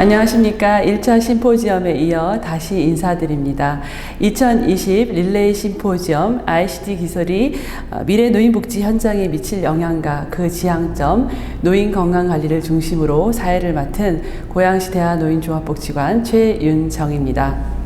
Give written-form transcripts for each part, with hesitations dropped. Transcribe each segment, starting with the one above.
안녕하십니까. 1차 심포지엄에 이어 다시 인사드립니다. 2020 릴레이 심포지엄 ICT 기술이 미래 노인복지 현장에 미칠 영향과 그 지향점, 노인 건강관리를 중심으로 사회를 맡은 고양시 대한노인종합복지관 최윤정입니다.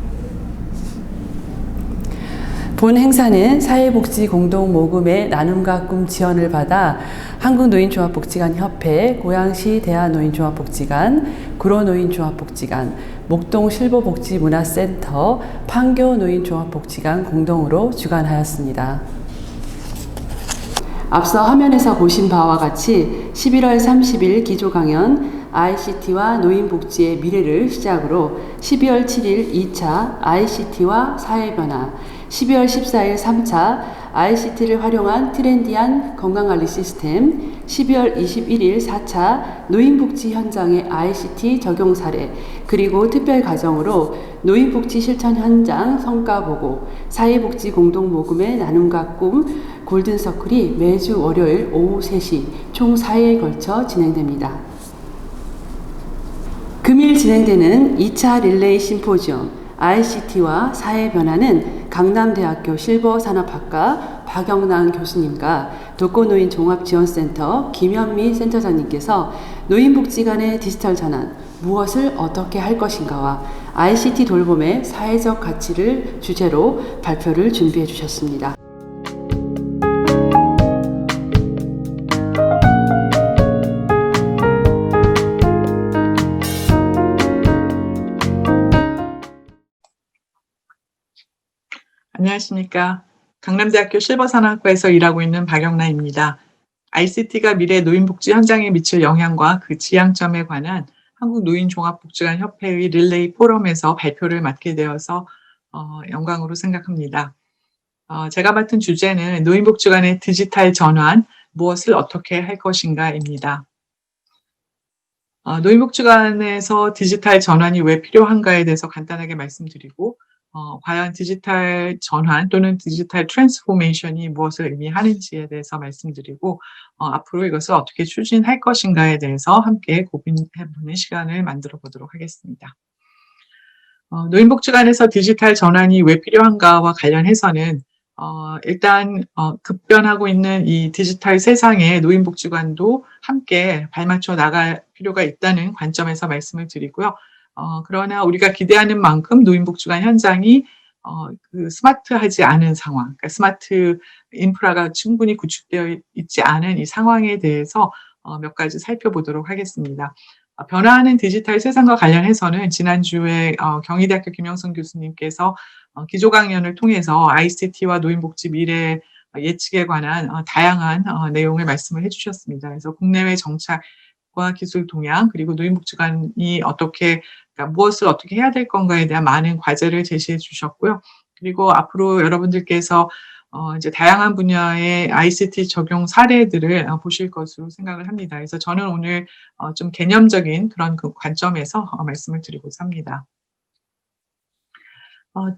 본 행사는 사회복지공동모금의 나눔과 꿈 지원을 받아 한국노인종합복지관협회, 고양시 대한노인종합복지관, 구로노인종합복지관, 목동실버복지문화센터, 판교노인종합복지관 공동으로 주관하였습니다. 앞서 화면에서 보신 바와 같이 11월 30일 기조 강연 ICT와 노인복지의 미래를 시작으로 12월 7일 2차 ICT와 사회변화, 12월 14일 3차 ICT를 활용한 트렌디한 건강관리 시스템, 12월 21일 4차 노인복지 현장의 ICT 적용 사례, 그리고 특별 과정으로 노인복지 실천 현장 성과보고, 사회복지 공동모금의 나눔과 꿈, 골든서클이 매주 월요일 오후 3시 총 4회에 걸쳐 진행됩니다. 금일 진행되는 2차 릴레이 심포지엄 ICT와 사회변화는 강남대학교 실버산업학과 박영란 교수님과 독거노인 종합지원센터 김현미 센터장님께서 노인복지관의 디지털 전환, 무엇을 어떻게 할 것인가와 ICT 돌봄의 사회적 가치를 주제로 발표를 준비해 주셨습니다. 안녕하십니까. 강남대학교 실버산업학과에서 일하고 있는 박영란입니다. ICT가 미래 노인복지 현장에 미칠 영향과 그 지향점에 관한 한국노인종합복지관협회의 릴레이 포럼에서 발표를 맡게 되어서 영광으로 생각합니다. 제가 맡은 주제는 노인복지관의 디지털 전환, 무엇을 어떻게 할 것인가입니다. 노인복지관에서 디지털 전환이 왜 필요한가에 대해서 간단하게 말씀드리고, 과연 디지털 전환 또는 디지털 트랜스포메이션이 무엇을 의미하는지에 대해서 말씀드리고, 앞으로 이것을 어떻게 추진할 것인가에 대해서 함께 고민해보는 시간을 만들어 보도록 하겠습니다. 노인복지관에서 디지털 전환이 왜 필요한가와 관련해서는 일단 급변하고 있는 이 디지털 세상에 노인복지관도 함께 발맞춰 나갈 필요가 있다는 관점에서 말씀을 드리고요. 그러나 우리가 기대하는 만큼 노인복지관 현장이 그 스마트하지 않은 상황, 그러니까 스마트 인프라가 충분히 구축되어 있지 않은 이 상황에 대해서 몇 가지 살펴보도록 하겠습니다. 변화하는 디지털 세상과 관련해서는 지난주에 경희대학교 김영선 교수님께서 기조 강연을 통해서 ICT와 노인복지 미래 예측에 관한 다양한 내용을 말씀을 해주셨습니다. 그래서 국내외 정착과 기술 동향, 그리고 노인복지관이 그러니까 무엇을 어떻게 해야 될 건가에 대한 많은 과제를 제시해 주셨고요. 그리고 앞으로 여러분들께서 이제 다양한 분야의 ICT 적용 사례들을 보실 것으로 생각을 합니다. 그래서 저는 오늘 좀 개념적인 그런 그 관점에서 말씀을 드리고자 합니다.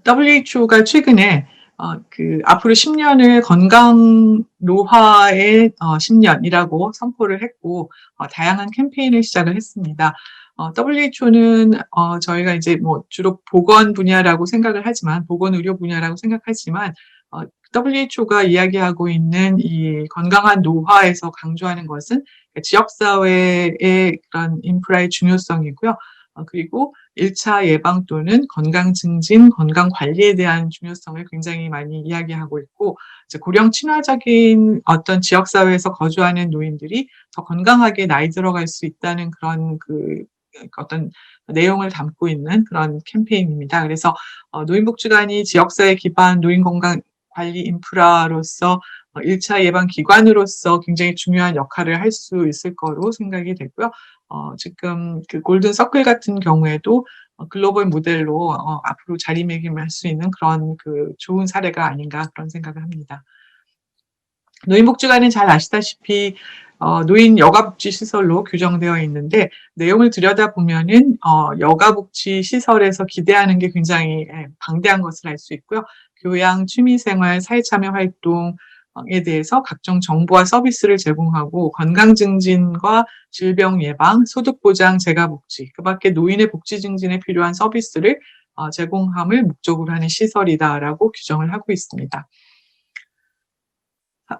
WHO가 최근에 그 앞으로 10년을 건강 노화의 10년이라고 선포를 했고, 다양한 캠페인을 시작을 했습니다. WHO는 저희가 이제 뭐 주로 보건 분야라고 생각을 하지만, 보건 의료 분야라고 생각하지만, WHO가 이야기하고 있는 이 건강한 노화에서 강조하는 것은 지역사회의 그런 인프라의 중요성이고요. 그리고 1차 예방 또는 건강 증진, 건강 관리에 대한 중요성을 굉장히 많이 이야기하고 있고, 이제 고령 친화적인 어떤 지역사회에서 거주하는 노인들이 더 건강하게 나이 들어갈 수 있다는 그런 그 어떤 내용을 담고 있는 그런 캠페인입니다. 그래서 노인복지관이 지역사회 기반 노인 건강 관리 인프라로서 1차 예방 기관으로서 굉장히 중요한 역할을 할 수 있을 거로 생각이 되고요. 지금 그 골든 서클 같은 경우에도 글로벌 모델로 앞으로 자리매김할 수 있는 그런 그 좋은 사례가 아닌가 그런 생각을 합니다. 노인복지관은 잘 아시다시피 노인 여가복지 시설로 규정되어 있는데, 내용을 들여다보면은 여가복지 시설에서 기대하는 게 굉장히 방대한 것을 알 수 있고요. 교양, 취미생활, 사회참여 활동, 에 대해서 각종 정보와 서비스를 제공하고 건강 증진과 질병 예방, 소득 보장, 재가 복지, 그밖에 노인의 복지 증진에 필요한 서비스를 제공함을 목적으로 하는 시설이다라고 규정을 하고 있습니다.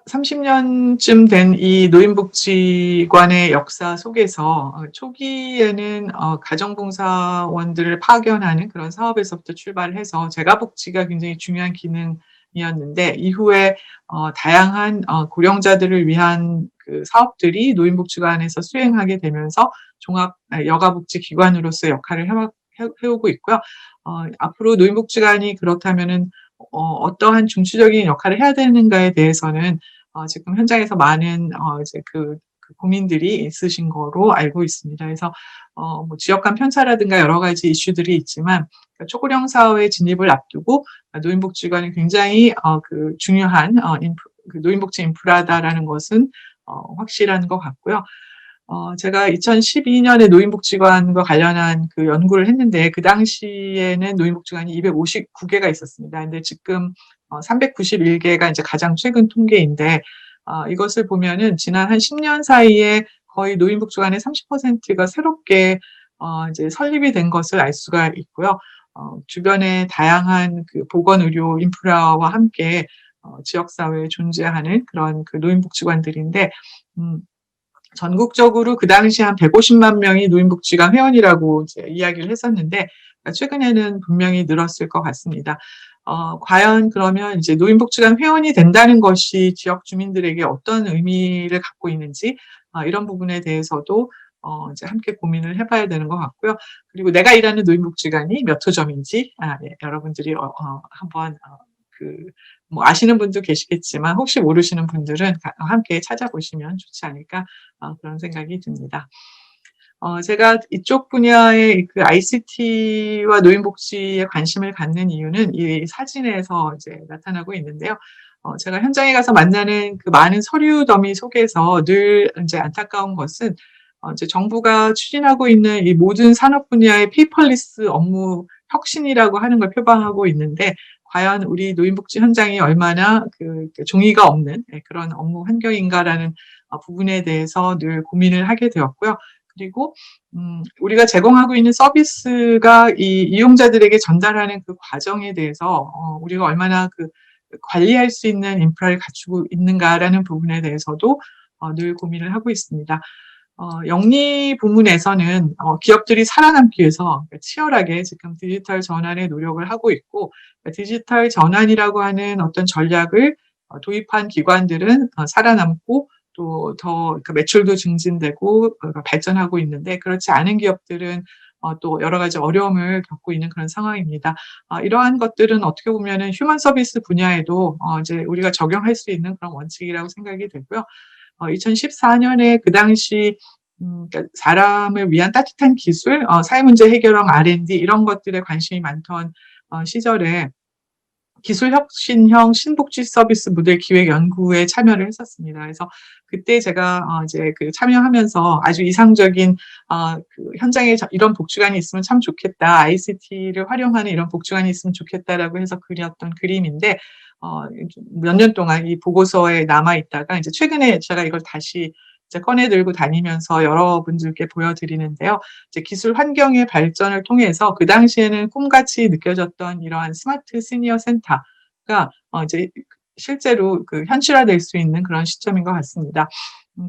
30년쯤 된 이 노인복지관의 역사 속에서 초기에는 가정봉사원들을 파견하는 그런 사업에서부터 출발을 해서 재가복지가 굉장히 중요한 기능이었는데, 이후에 다양한 고령자들을 위한 그 사업들이 노인복지관에서 수행하게 되면서 종합 여가복지기관으로서 역할을 해오고 있고요. 앞으로 노인복지관이 그렇다면은 어떠한 중추적인 역할을 해야 되는가에 대해서는 지금 현장에서 많은 이제 그 고민들이 있으신 거로 알고 있습니다. 그래서 뭐 지역 간 편차라든가 여러 가지 이슈들이 있지만, 초고령 사회의 진입을 앞두고 노인복지관이 굉장히 그 중요한 그 노인복지 인프라다라는 것은 확실한 것 같고요. 제가 2012년에 노인복지관과 관련한 그 연구를 했는데, 그 당시에는 노인복지관이 259개가 있었습니다. 근데 지금 391개가 이제 가장 최근 통계인데, 이것을 보면은 지난 한 10년 사이에 거의 노인복지관의 30%가 새롭게 이제 설립이 된 것을 알 수가 있고요. 주변에 다양한 그 보건의료 인프라와 함께 지역사회에 존재하는 그런 그 노인복지관들인데, 전국적으로 그 당시 한 150만 명이 노인복지관 회원이라고 이제 이야기를 했었는데, 최근에는 분명히 늘었을 것 같습니다. 과연 그러면 이제 노인복지관 회원이 된다는 것이 지역 주민들에게 어떤 의미를 갖고 있는지, 이런 부분에 대해서도 이제 함께 고민을 해봐야 되는 것 같고요. 그리고 내가 일하는 노인복지관이 몇 호점인지, 여러분들이 한번 뭐 아시는 분도 계시겠지만 혹시 모르시는 분들은 함께 찾아보시면 좋지 않을까, 그런 생각이 듭니다. 제가 이쪽 분야의 그 ICT와 노인복지에 관심을 갖는 이유는 이 사진에서 이제 나타나고 있는데요. 제가 현장에 가서 만나는 그 많은 서류 더미 속에서 늘 이제 안타까운 것은, 이제 정부가 추진하고 있는 이 모든 산업 분야의 페이퍼리스 업무 혁신이라고 하는 걸 표방하고 있는데, 과연 우리 노인복지 현장이 얼마나 그 종이가 없는 그런 업무 환경인가라는 부분에 대해서 늘 고민을 하게 되었고요. 그리고 우리가 제공하고 있는 서비스가 이 이용자들에게 전달하는 그 과정에 대해서 우리가 얼마나 그 관리할 수 있는 인프라를 갖추고 있는가라는 부분에 대해서도 늘 고민을 하고 있습니다. 영리 부문에서는 기업들이 살아남기 위해서 치열하게 지금 디지털 전환에 노력을 하고 있고, 디지털 전환이라고 하는 어떤 전략을 도입한 기관들은 살아남고 또 더 매출도 증진되고 발전하고 있는데, 그렇지 않은 기업들은 또 여러 가지 어려움을 겪고 있는 그런 상황입니다. 이러한 것들은 어떻게 보면은 휴먼 서비스 분야에도 이제 우리가 적용할 수 있는 그런 원칙이라고 생각이 되고요. 2014년에 그 당시 그러니까 사람을 위한 따뜻한 기술, 사회문제 해결형 R&D 이런 것들에 관심이 많던 시절에 기술혁신형 신복지 서비스 모델 기획 연구에 참여를 했었습니다. 그래서 그때 제가 이제 그 참여하면서 아주 이상적인 그 현장에 이런 복지관이 있으면 참 좋겠다, ICT를 활용하는 이런 복지관이 있으면 좋겠다라고 해서 그렸던 그림인데, 몇 년 동안 이 보고서에 남아 있다가 이제 최근에 제가 이걸 다시 이제 꺼내 들고 다니면서 여러분들께 보여드리는데요. 이제 기술 환경의 발전을 통해서 그 당시에는 꿈같이 느껴졌던 이러한 스마트 시니어 센터가 이제 실제로 그 현실화될 수 있는 그런 시점인 것 같습니다.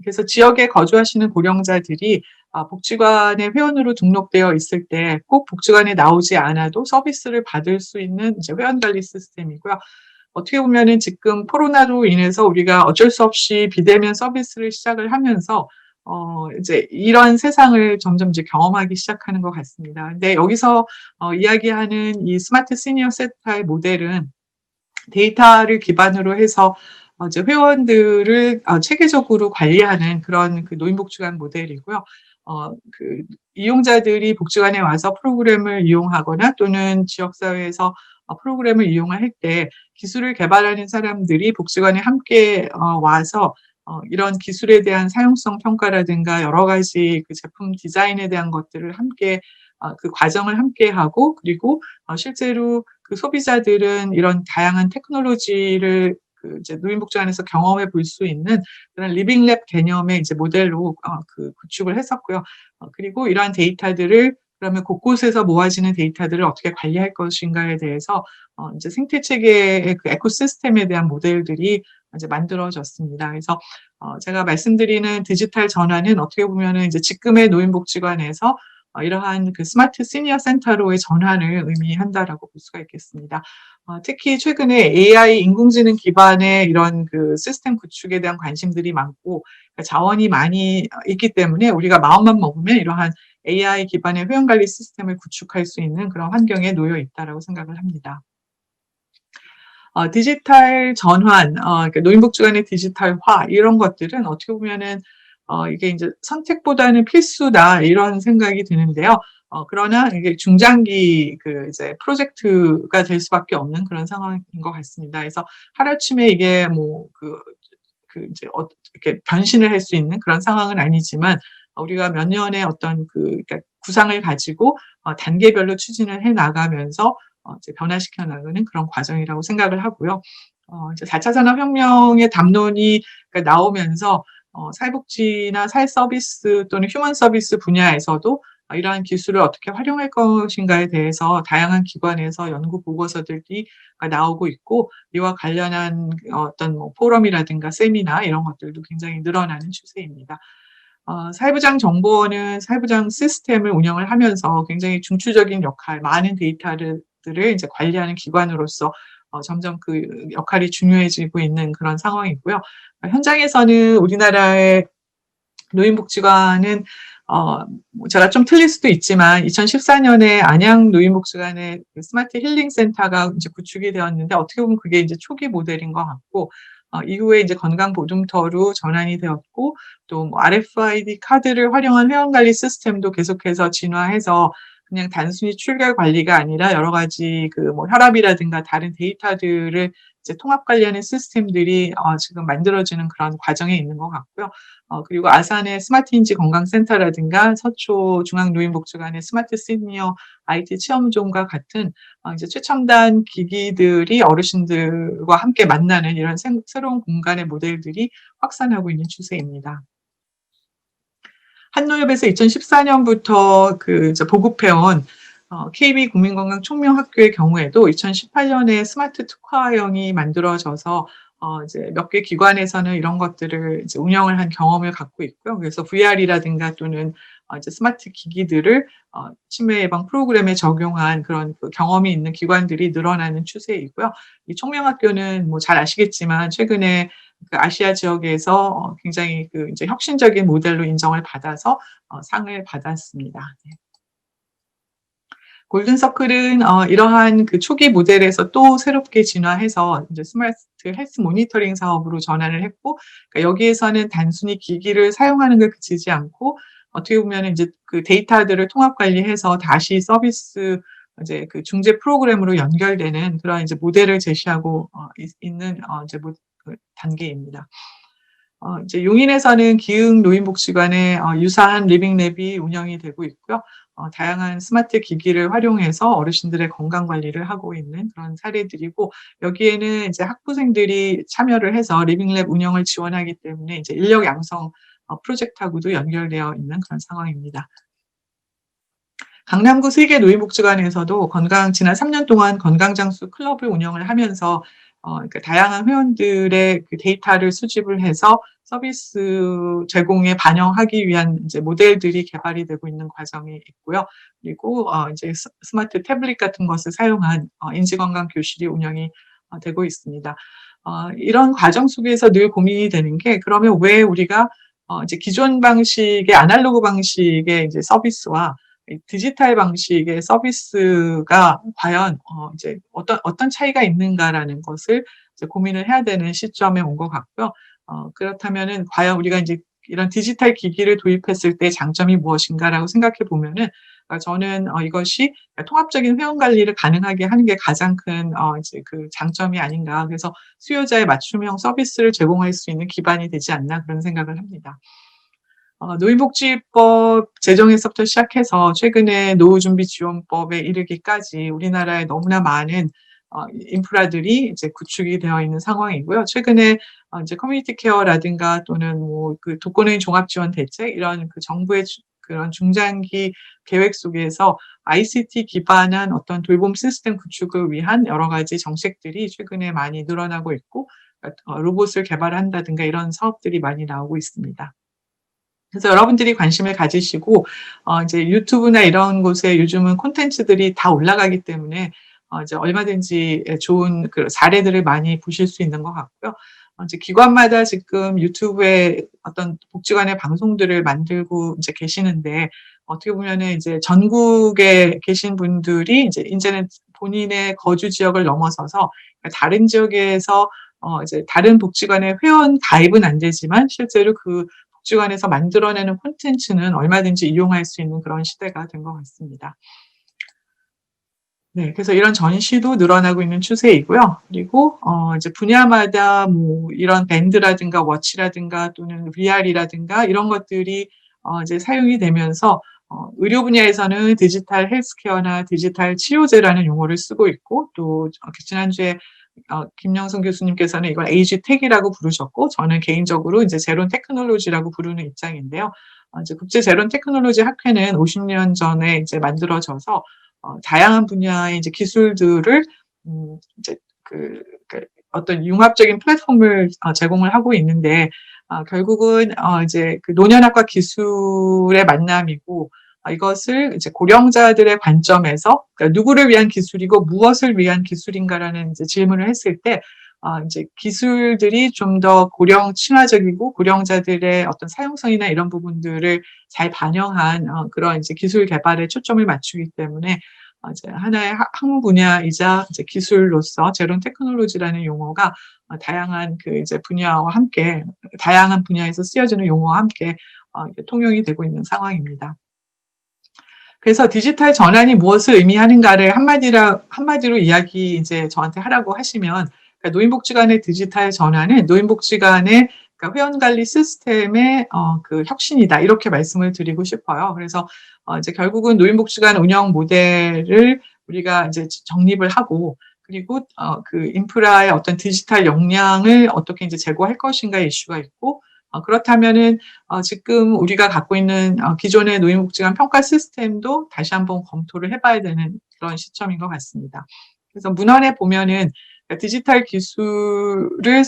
그래서 지역에 거주하시는 고령자들이 복지관에 회원으로 등록되어 있을 때 꼭 복지관에 나오지 않아도 서비스를 받을 수 있는 이제 회원관리 시스템이고요. 어떻게 보면은 지금 코로나로 인해서 우리가 어쩔 수 없이 비대면 서비스를 시작을 하면서 이제 이런 세상을 점점 이제 경험하기 시작하는 것 같습니다. 근데 여기서 이야기하는 이 스마트 시니어 센터의 모델은 데이터를 기반으로 해서 이제 회원들을 체계적으로 관리하는 그런 그 노인복지관 모델이고요. 그 이용자들이 복지관에 와서 프로그램을 이용하거나 또는 지역사회에서 프로그램을 이용할 때 기술을 개발하는 사람들이 복지관에 함께 와서 이런 기술에 대한 사용성 평가라든가 여러 가지 그 제품 디자인에 대한 것들을 함께 그 과정을 함께 하고, 그리고 실제로 그 소비자들은 이런 다양한 테크놀로지를 그 이제 노인복지관에서 경험해 볼 수 있는 그런 리빙랩 개념의 이제 모델로 그 구축을 했었고요. 그리고 이러한 데이터들을 그러면 곳곳에서 모아지는 데이터들을 어떻게 관리할 것인가에 대해서 이제 생태 체계의 그 에코시스템에 대한 모델들이 이제 만들어졌습니다. 그래서 제가 말씀드리는 디지털 전환은 어떻게 보면은 이제 지금의 노인복지관에서 이러한 그 스마트 시니어 센터로의 전환을 의미한다라고 볼 수가 있겠습니다. 특히 최근에 AI 인공지능 기반의 이런 그 시스템 구축에 대한 관심들이 많고 그러니까 자원이 많이 있기 때문에 우리가 마음만 먹으면 이러한 AI 기반의 회원관리 시스템을 구축할 수 있는 그런 환경에 놓여 있다라고 생각을 합니다. 디지털 전환, 그러니까 노인복지관의 디지털화 이런 것들은 어떻게 보면은 이게 이제 선택보다는 필수다 이런 생각이 드는데요. 그러나 이게 중장기 그 이제 프로젝트가 될 수밖에 없는 그런 상황인 것 같습니다. 그래서 하루아침에 이게 뭐 그 이제 이렇게 변신을 할 수 있는 그런 상황은 아니지만 우리가 몇 년의 어떤 그러니까 구상을 가지고 단계별로 추진을 해 나가면서 이제 변화시켜 나가는 그런 과정이라고 생각을 하고요. 이제 4차 산업혁명의 담론이 그러니까 나오면서 사회복지나 사회서비스 또는 휴먼 서비스 분야에서도 이러한 기술을 어떻게 활용할 것인가에 대해서 다양한 기관에서 연구 보고서들이 나오고 있고 이와 관련한 어떤 뭐 포럼이라든가 세미나 이런 것들도 굉장히 늘어나는 추세입니다. 사회부장 정보원은 사회부장 시스템을 운영을 하면서 굉장히 중추적인 역할, 많은 데이터들을 이제 관리하는 기관으로서 점점 그 역할이 중요해지고 있는 그런 상황이고요. 현장에서는 우리나라의 노인복지관은 뭐 제가 좀 틀릴 수도 있지만 2014년에 안양 노인복지관의 그 스마트 힐링 센터가 이제 구축이 되었는데 어떻게 보면 그게 이제 초기 모델인 것 같고 이후에 이제 건강 보증터로 전환이 되었고 또 뭐 RFID 카드를 활용한 회원관리 시스템도 계속해서 진화해서 그냥 단순히 출결 관리가 아니라 여러 가지 그 뭐 혈압이라든가 다른 데이터들을 이제 통합 관리하는 시스템들이 지금 만들어지는 그런 과정에 있는 것 같고요. 그리고 아산의 스마트인지 건강센터라든가 서초 중앙노인복지관의 스마트 시니어 IT 체험존과 같은 이제 최첨단 기기들이 어르신들과 함께 만나는 이런 새로운 공간의 모델들이 확산하고 있는 추세입니다. 한노협에서 2014년부터 그 이제 보급해온 KB 국민건강 총명학교의 경우에도 2018년에 스마트 특화형이 만들어져서 이제 몇 개 기관에서는 이런 것들을 이제 운영을 한 경험을 갖고 있고요. 그래서 VR이라든가 또는 이제 스마트 기기들을 치매 예방 프로그램에 적용한 그런 그 경험이 있는 기관들이 늘어나는 추세이고요. 이 총명학교는 뭐 잘 아시겠지만 최근에 그 아시아 지역에서 굉장히 그 이제 혁신적인 모델로 인정을 받아서 상을 받았습니다. 네. 골든서클은 이러한 그 초기 모델에서 또 새롭게 진화해서 이제 스마트 헬스 모니터링 사업으로 전환을 했고, 그러니까 여기에서는 단순히 기기를 사용하는 걸 그치지 않고 어떻게 보면은 이제 그 데이터들을 통합 관리해서 다시 서비스 이제 그 중재 프로그램으로 연결되는 그런 이제 모델을 제시하고 있는 이제 그 단계입니다. 이제 용인에서는 기흥 노인복지관에 유사한 리빙랩이 운영이 되고 있고요. 다양한 스마트 기기를 활용해서 어르신들의 건강 관리를 하고 있는 그런 사례들이고 여기에는 이제 학부생들이 참여를 해서 리빙랩 운영을 지원하기 때문에 이제 인력 양성 프로젝트하고도 연결되어 있는 그런 상황입니다. 강남구 세계 노인복지관에서도 지난 3년 동안 건강장수 클럽을 운영을 하면서 그러니까 다양한 회원들의 그 데이터를 수집을 해서 서비스 제공에 반영하기 위한 이제 모델들이 개발이 되고 있는 과정이 있고요. 그리고 이제 스마트 태블릿 같은 것을 사용한 인지건강 교실이 운영이 되고 있습니다. 이런 과정 속에서 늘 고민이 되는 게 그러면 왜 우리가 이제 기존 방식의 아날로그 방식의 이제 서비스와 디지털 방식의 서비스가 과연 이제 어떤 차이가 있는가라는 것을 이제 고민을 해야 되는 시점에 온 것 같고요. 그렇다면은 과연 우리가 이제 이런 디지털 기기를 도입했을 때 장점이 무엇인가라고 생각해 보면은 저는 이것이 통합적인 회원 관리를 가능하게 하는 게 가장 큰 이제 그 장점이 아닌가. 그래서 수요자의 맞춤형 서비스를 제공할 수 있는 기반이 되지 않나 그런 생각을 합니다. 노인복지법 제정에서부터 시작해서 최근에 노후준비지원법에 이르기까지 우리나라에 너무나 많은 인프라들이 이제 구축이 되어 있는 상황이고요. 최근에 이제 커뮤니티 케어라든가 또는 뭐 그 독거노인 종합 지원 대책 이런 그 정부의 그런 중장기 계획 속에서 ICT 기반한 어떤 돌봄 시스템 구축을 위한 여러 가지 정책들이 최근에 많이 늘어나고 있고 로봇을 개발한다든가 이런 사업들이 많이 나오고 있습니다. 그래서 여러분들이 관심을 가지시고 이제 유튜브나 이런 곳에 요즘은 콘텐츠들이 다 올라가기 때문에 이제 얼마든지 좋은 그 사례들을 많이 보실 수 있는 것 같고요. 이제 기관마다 지금 유튜브에 어떤 복지관의 방송들을 만들고 이제 계시는데 어떻게 보면은 이제 전국에 계신 분들이 이제는 본인의 거주 지역을 넘어서서 다른 지역에서 이제 다른 복지관의 회원 가입은 안 되지만 실제로 그 복지관에서 만들어내는 콘텐츠는 얼마든지 이용할 수 있는 그런 시대가 된 것 같습니다. 네, 그래서 이런 전시도 늘어나고 있는 추세이고요. 그리고 이제 분야마다 뭐 이런 밴드라든가 워치라든가 또는 VR이라든가 이런 것들이 이제 사용이 되면서 의료 분야에서는 디지털 헬스케어나 디지털 치료제라는 용어를 쓰고 있고 또 지난주에 김영선 교수님께서는 이걸 에이지텍이라고 부르셨고 저는 개인적으로 이제 제론 테크놀로지라고 부르는 입장인데요. 이제 국제 제론 테크놀로지 학회는 50년 전에 이제 만들어져서 다양한 분야의 이제 기술들을 이제 그 어떤 융합적인 플랫폼을 제공을 하고 있는데 결국은 이제 그 노년학과 기술의 만남이고 이것을 이제 고령자들의 관점에서 그러니까 누구를 위한 기술이고 무엇을 위한 기술인가라는 이제 질문을 했을 때 이제 기술들이 좀 더 고령 친화적이고 고령자들의 어떤 사용성이나 이런 부분들을 잘 반영한 그런 이제 기술 개발에 초점을 맞추기 때문에 이제 하나의 학문 분야이자 이제 기술로서 제론 테크놀로지라는 용어가 다양한 그 이제 분야와 함께 다양한 분야에서 쓰여지는 용어와 함께 통용이 되고 있는 상황입니다. 그래서 디지털 전환이 무엇을 의미하는가를 한마디로 이야기 이제 저한테 하라고 하시면 그러니까 노인복지관의 디지털 전환은 노인복지관의 그러니까 회원관리 시스템의 그 혁신이다 이렇게 말씀을 드리고 싶어요. 그래서 이제 결국은 노인복지관 운영 모델을 우리가 이제 정립을 하고 그리고 그 인프라의 어떤 디지털 역량을 어떻게 이제 제고할 것인가 이슈가 있고 그렇다면은 지금 우리가 갖고 있는 기존의 노인복지관 평가 시스템도 다시 한번 검토를 해봐야 되는 그런 시점인 것 같습니다. 그래서 문헌에 보면은 디지털 기술을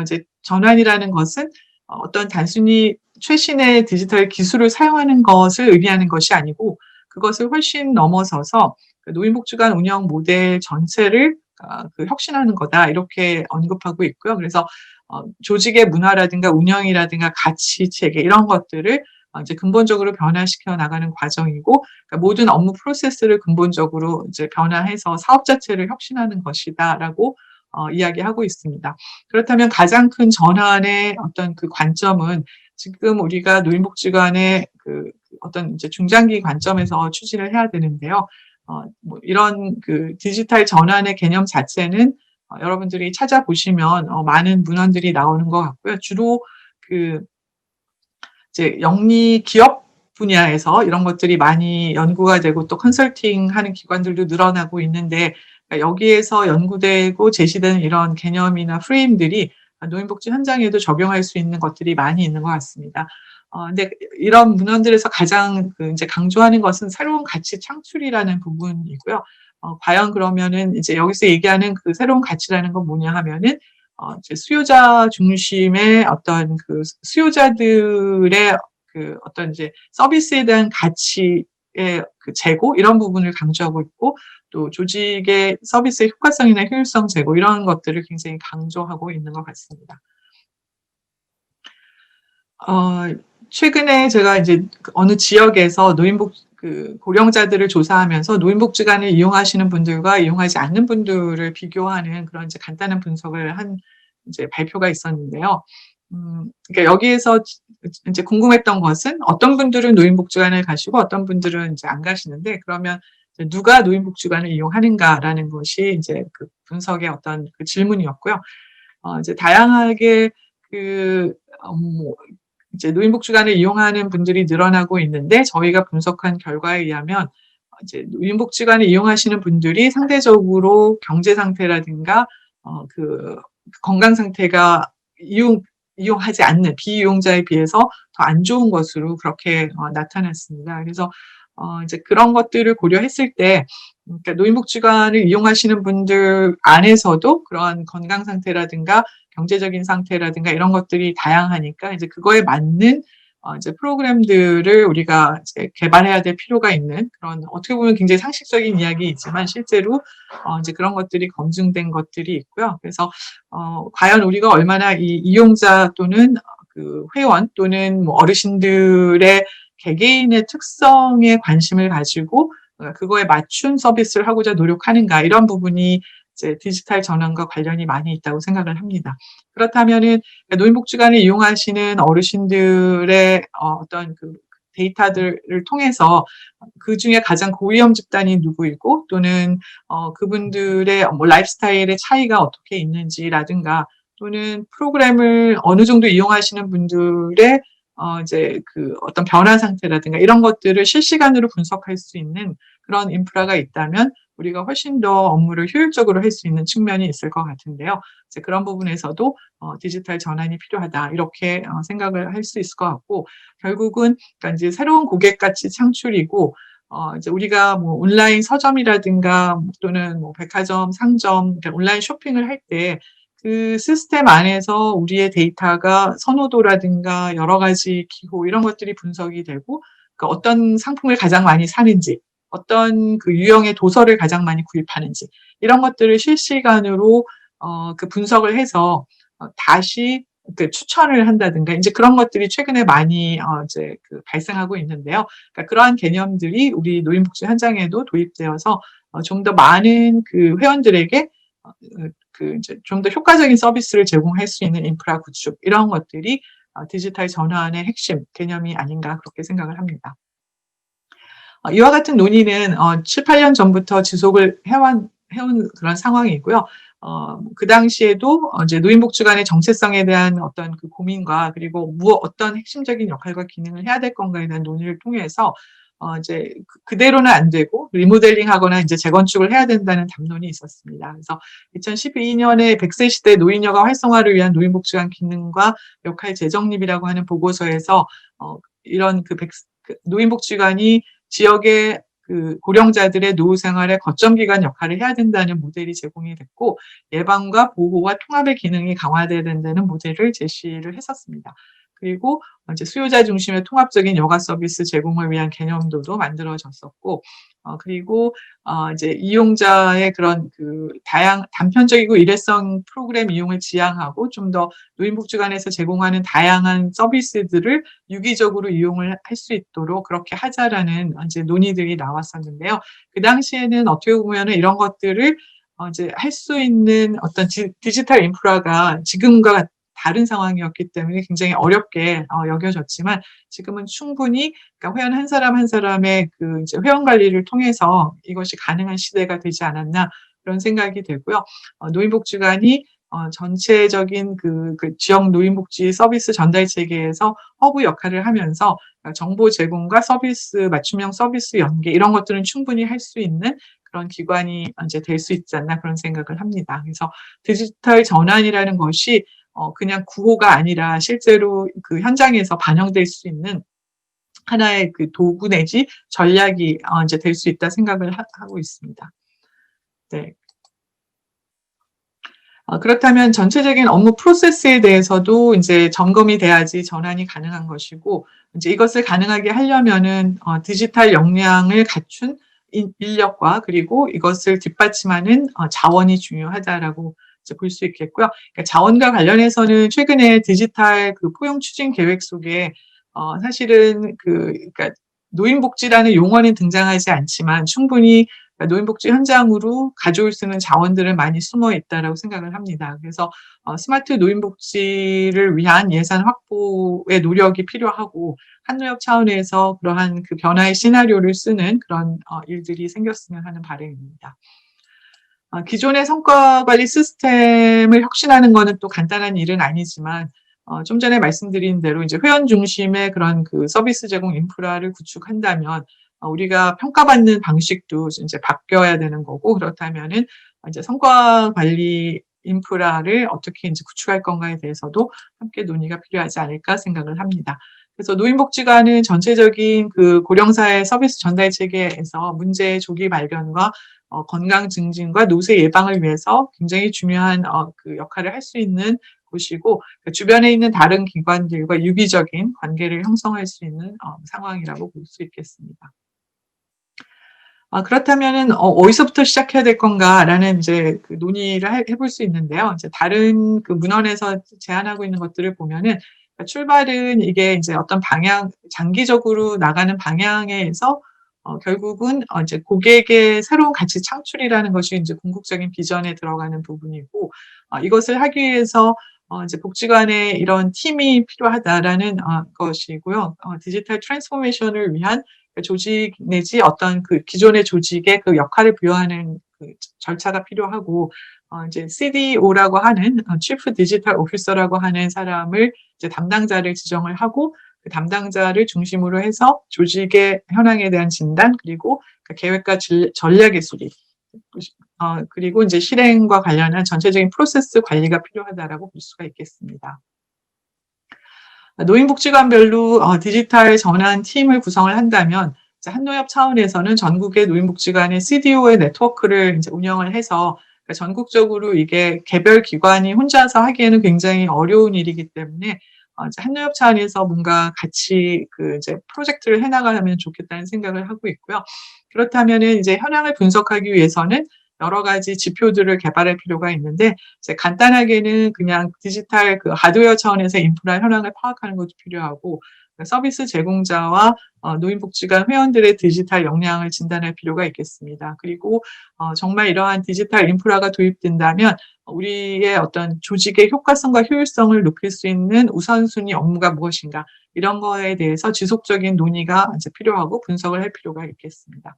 이제 전환이라는 것은 어떤 단순히 최신의 디지털 기술을 사용하는 것을 의미하는 것이 아니고 그것을 훨씬 넘어서서 노인복지관 운영 모델 전체를 그 혁신하는 거다 이렇게 언급하고 있고요. 그래서 조직의 문화라든가 운영이라든가 가치 체계 이런 것들을 이제 근본적으로 변화시켜 나가는 과정이고 그러니까 모든 업무 프로세스를 근본적으로 이제 변화해서 사업 자체를 혁신하는 것이다라고 이야기하고 있습니다. 그렇다면 가장 큰 전환의 어떤 그 관점은 지금 우리가 노인복지관의 그 어떤 이제 중장기 관점에서 추진을 해야 되는데요. 뭐 이런 그 디지털 전환의 개념 자체는 여러분들이 찾아보시면 많은 문헌들이 나오는 것 같고요. 주로 그 이제 영리 기업 분야에서 이런 것들이 많이 연구가 되고 또 컨설팅하는 기관들도 늘어나고 있는데 그러니까 여기에서 연구되고 제시되는 이런 개념이나 프레임들이 노인복지 현장에도 적용할 수 있는 것들이 많이 있는 것 같습니다. 근데 이런 문헌들에서 가장 그 이제 강조하는 것은 새로운 가치 창출이라는 부분이고요. 과연 그러면은 이제 여기서 얘기하는 그 새로운 가치라는 건 뭐냐 하면은 이제 수요자 중심의 어떤 그 수요자들의 그 어떤 이제 서비스에 대한 가치의 그 제고 이런 부분을 강조하고 있고 또 조직의 서비스의 효과성이나 효율성 제고 이런 것들을 굉장히 강조하고 있는 것 같습니다. 최근에 제가 이제 어느 지역에서 그 고령자들을 조사하면서 노인복지관을 이용하시는 분들과 이용하지 않는 분들을 비교하는 그런 이제 간단한 분석을 한 이제 발표가 있었는데요. 그러니까 여기에서 이제 궁금했던 것은 어떤 분들은 노인복지관을 가시고 어떤 분들은 이제 안 가시는데 그러면 누가 노인복지관을 이용하는가라는 것이 이제 그 분석의 어떤 그 질문이었고요. 이제 다양하게 뭐 이제 노인복지관을 이용하는 분들이 늘어나고 있는데 저희가 분석한 결과에 의하면 이제 노인복지관을 이용하시는 분들이 상대적으로 경제 상태라든가 그 건강 상태가 이용하지 않는 비이용자에 비해서 더 안 좋은 것으로 그렇게 나타났습니다. 그래서 이제 그런 것들을 고려했을 때, 그러니까 노인복지관을 이용하시는 분들 안에서도 그런 건강 상태라든가 경제적인 상태라든가 이런 것들이 다양하니까 이제 그거에 맞는 이제 프로그램들을 우리가 이제 개발해야 될 필요가 있는 그런, 어떻게 보면 굉장히 상식적인 이야기이지만 실제로 이제 그런 것들이 검증된 것들이 있고요. 그래서 과연 우리가 얼마나 이 이용자 또는 그 회원 또는 뭐 어르신들의 개개인의 특성에 관심을 가지고 그거에 맞춘 서비스를 하고자 노력하는가, 이런 부분이 이제 디지털 전환과 관련이 많이 있다고 생각을 합니다. 그렇다면은 노인복지관을 이용하시는 어르신들의 어떤 그 데이터들을 통해서 그 중에 가장 고위험 집단이 누구이고 또는 그분들의 뭐 라이프스타일의 차이가 어떻게 있는지라든가, 또는 프로그램을 어느 정도 이용하시는 분들의 이제 그 어떤 변화 상태라든가 이런 것들을 실시간으로 분석할 수 있는 그런 인프라가 있다면 우리가 훨씬 더 업무를 효율적으로 할 수 있는 측면이 있을 것 같은데요. 이제 그런 부분에서도 디지털 전환이 필요하다, 이렇게 생각을 할 수 있을 것 같고, 결국은 그러니까 이제 새로운 고객 가치 창출이고, 이제 우리가 뭐 온라인 서점이라든가 또는 뭐 백화점, 상점, 그러니까 온라인 쇼핑을 할 때 그 시스템 안에서 우리의 데이터가 선호도라든가 여러 가지 기호 이런 것들이 분석이 되고, 그러니까 어떤 상품을 가장 많이 사는지, 어떤 그 유형의 도서를 가장 많이 구입하는지, 이런 것들을 실시간으로 그 분석을 해서 다시 그 추천을 한다든가, 이제 그런 것들이 최근에 많이 이제 그 발생하고 있는데요. 그러니까 그러한 개념들이 우리 노인복지 현장에도 도입되어서 좀 더 많은 그 회원들에게 그 이제 좀 더 효과적인 서비스를 제공할 수 있는 인프라 구축, 이런 것들이 디지털 전환의 핵심 개념이 아닌가, 그렇게 생각을 합니다. 이와 같은 논의는 7-8년 전부터 지속을 해온 그런 상황이고요. 그 당시에도 이제 노인복지관의 정체성에 대한 어떤 그 고민과, 그리고 어떤 핵심적인 역할과 기능을 해야 될 건가에 대한 논의를 통해서 이제 그대로는 안 되고 리모델링하거나 이제 재건축을 해야 된다는 담론이 있었습니다. 그래서 2012년에 100세 시대 노인여가 활성화를 위한 노인복지관 기능과 역할 재정립이라고 하는 보고서에서 이런 그 노인복지관이 지역의 그 고령자들의 노후 생활의 거점 기관 역할을 해야 된다는 모델이 제공이 됐고, 예방과 보호와 통합의 기능이 강화돼야 된다는 모델을 제시를 했었습니다. 그리고 이제 수요자 중심의 통합적인 여가 서비스 제공을 위한 개념도도 만들어졌었고, 그리고 이제 이용자의 그런 그 단편적이고 일회성 프로그램 이용을 지향하고 좀 더 노인복지관에서 제공하는 다양한 서비스들을 유기적으로 이용을 할 수 있도록 그렇게 하자라는 이제 논의들이 나왔었는데요. 그 당시에는 어떻게 보면은 이런 것들을 이제 할 수 있는 어떤 디지털 인프라가 지금과 다른 상황이었기 때문에 굉장히 어렵게 여겨졌지만, 지금은 충분히 그러니까 회원 한 사람 한 사람의 그 이제 회원 관리를 통해서 이것이 가능한 시대가 되지 않았나, 그런 생각이 되고요. 노인복지관이 전체적인 그 지역 노인복지 서비스 전달 체계에서 허브 역할을 하면서 정보 제공과 서비스 맞춤형 서비스 연계, 이런 것들은 충분히 할 수 있는 그런 기관이 이제 될 수 있지 않나, 그런 생각을 합니다. 그래서 디지털 전환이라는 것이 그냥 구호가 아니라 실제로 그 현장에서 반영될 수 있는 하나의 그 도구 내지 전략이 이제 될 수 있다 생각을 하고 있습니다. 네. 그렇다면 전체적인 업무 프로세스에 대해서도 이제 점검이 돼야지 전환이 가능한 것이고, 이제 이것을 가능하게 하려면은 디지털 역량을 갖춘 인력과 그리고 이것을 뒷받침하는 자원이 중요하다라고 이제 볼 수 있겠고요. 그러니까 자원과 관련해서는 최근에 디지털 그 포용 추진 계획 속에 사실은 그러니까 노인복지라는 용어는 등장하지 않지만 충분히 노인복지 현장으로 가져올 수 있는 자원들은 많이 숨어 있다라고 생각을 합니다. 그래서 스마트 노인복지를 위한 예산 확보의 노력이 필요하고, 한노역 차원에서 그러한 그 변화의 시나리오를 쓰는 그런 일들이 생겼으면 하는 바람입니다. 기존의 성과 관리 시스템을 혁신하는 것은 또 간단한 일은 아니지만, 좀 전에 말씀드린 대로 이제 회원 중심의 그런 그 서비스 제공 인프라를 구축한다면 우리가 평가받는 방식도 이제 바뀌어야 되는 거고, 그렇다면은 이제 성과 관리 인프라를 어떻게 이제 구축할 건가에 대해서도 함께 논의가 필요하지 않을까 생각을 합니다. 그래서 노인복지관은 전체적인 그 고령사회 서비스 전달 체계에서 문제의 조기 발견과 건강 증진과 노쇠 예방을 위해서 굉장히 중요한 그 역할을 할 수 있는 곳이고, 그 주변에 있는 다른 기관들과 유기적인 관계를 형성할 수 있는 상황이라고 볼 수 있겠습니다. 그렇다면은 어디서부터 시작해야 될 건가라는 이제 그 논의를 해볼 수 있는데요. 이제 다른 그 문헌에서 제안하고 있는 것들을 보면은, 그러니까 출발은 이게 이제 어떤 방향, 장기적으로 나가는 방향에서 결국은 이제 고객의 새로운 가치 창출이라는 것이 이제 궁극적인 비전에 들어가는 부분이고, 이것을 하기 위해서 이제 복지관에 이런 팀이 필요하다라는 것이고요. 디지털 트랜스포메이션을 위한 그 조직 내지 어떤 그 기존의 조직의 그 역할을 부여하는 그 절차가 필요하고, 이제 CDO라고 하는 Chief Digital Officer라고 하는 사람을 이제 담당자를 지정을 하고, 그 담당자를 중심으로 해서 조직의 현황에 대한 진단, 그리고 그 계획과 전략의 수립, 그리고 이제 실행과 관련한 전체적인 프로세스 관리가 필요하다라고 볼 수가 있겠습니다. 노인복지관별로 디지털 전환 팀을 구성을 한다면, 한노협 차원에서는 전국의 노인복지관의 CDO의 네트워크를 이제 운영을 해서, 그러니까 전국적으로 이게 개별 기관이 혼자서 하기에는 굉장히 어려운 일이기 때문에 이제 한노협 차원에서 뭔가 같이 그 이제 프로젝트를 해나가면 좋겠다는 생각을 하고 있고요. 그렇다면은 이제 현황을 분석하기 위해서는 여러 가지 지표들을 개발할 필요가 있는데, 이제 간단하게는 그냥 디지털 그 하드웨어 차원에서 인프라 현황을 파악하는 것도 필요하고, 서비스 제공자와 노인복지관 회원들의 디지털 역량을 진단할 필요가 있겠습니다. 그리고 정말 이러한 디지털 인프라가 도입된다면 우리의 어떤 조직의 효과성과 효율성을 높일 수 있는 우선순위 업무가 무엇인가, 이런 거에 대해서 지속적인 논의가 이제 필요하고 분석을 할 필요가 있겠습니다.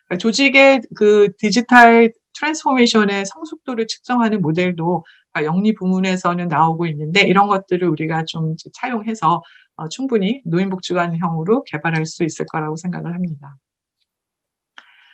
그러니까 조직의 그 디지털 트랜스포메이션의 성숙도를 측정하는 모델도 영리 부문에서는 나오고 있는데, 이런 것들을 우리가 좀 차용해서 충분히 노인복지관형으로 개발할 수 있을 거라고 생각을 합니다.